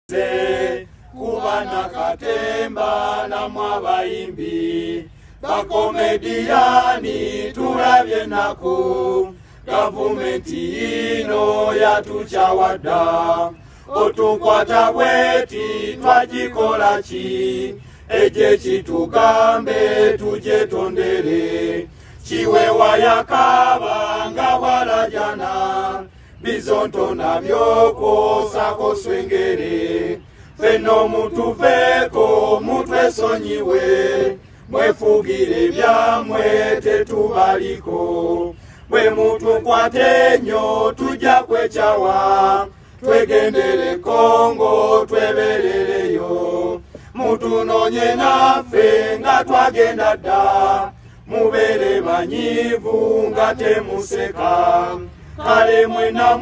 Kubana katemba na mwabayimbi bakomediani tulabye naku gavumenti ino yatuchawada otukwata bweti twagikola ki eje kitugambe tuje tondere chiwewa yakaba nga wala jana bizonto na byoko sako swengere feno mutuveko mutwe sonyiwe mwefugire byamwe tetubaliko bwe mutu kwatenyo tuja kwechawa twegendere Kongo twebelereyo mutu nonye nafe nga twagenda da mubere manyivu nga temuseka kale mwena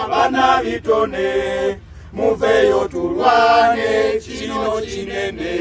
bana bitone muveyo tulwane chino chinene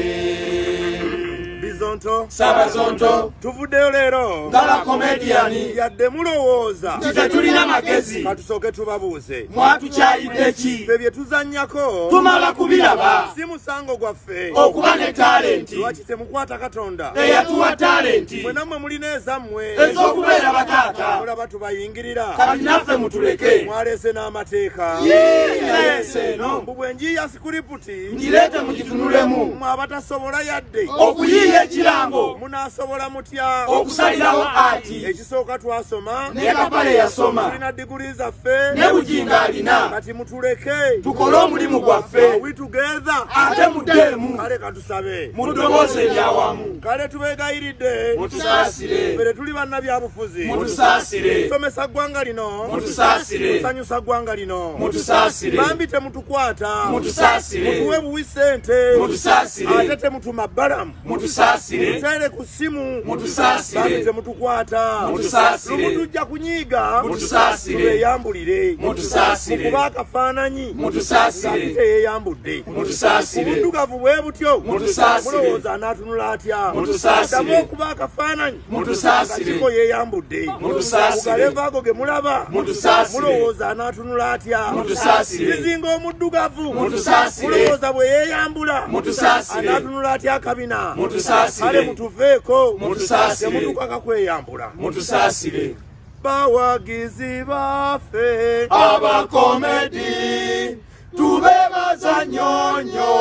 Bizonto Sabazonto tuvudeyo lero ngala komediani yadde mulowooza nti tulina magezi katusoke tubabuuze mwatukyayidde ki ffe bye tuzannyako tumala kubiraba si musango gwaffe okuba ne talenti lwaki temukwata Katonda eyatuwa talenti mwe nammwe mulina ezammwe ez'okubeera bataata mulaba tubayingirira kati naffe mutuleke mwaleese n'amateeka yaleese eno mbu bwe njiiya sikuriputi ngireete mugitunulemu mmwe abatasobola yadde okuyiiya ekirango munaasobola mutya okusalirawo ati ekisooka twasoma ne Kapale yasoma tulina diguli zaffe ne Bujinga alina kati mutuleke tukole omulimu gwaffe we together ate muddeemu kale katusabe mu ddoboozi eryawamu kale tubeegayiridde mutusaasire mbere tuli bannabyabufuzi mutusaasire tusomesa ggwanga lino mutusaasire tusanyusa ggwanga lino mutusaasire bambi temutukwata mutusaasire mutuwe buwi sente mutusaasire ate temutuma bbalamu mutusaasire mutere ku ssimu mutusaasire bambi temutukwata mutusaasire lumutujja kunyiiga mutusaasire tubeyambulire mutusaasire mukuba akafaananyi mutusaasire teyeyambudde mutusaasire obuddugavu bwe butyo mutusaasire mulowooza anaatunula atya mutusaasire addamu okuba akafaananyi mutusaasire akiko yeyambudde mutusaasire mugaleva ago ge mulaba mutusaasire mulowooza anaatunula atya mutusaasire kizinga omuddugavu mutusaasire mulowooza bwe yeeyambula mutusaasire anaatunula atya akabina mutusaasire kale mutuveeko mutusaasire temutukaka kweyambula mutusaasire bawagizi baffe abakomedi tubebaza nyonyo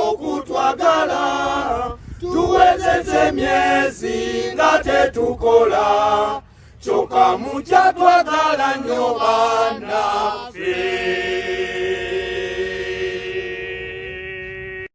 okutwagala tuwezeze emyezi nga tetukola kyokka mukyatwagala nnyo bannaffe.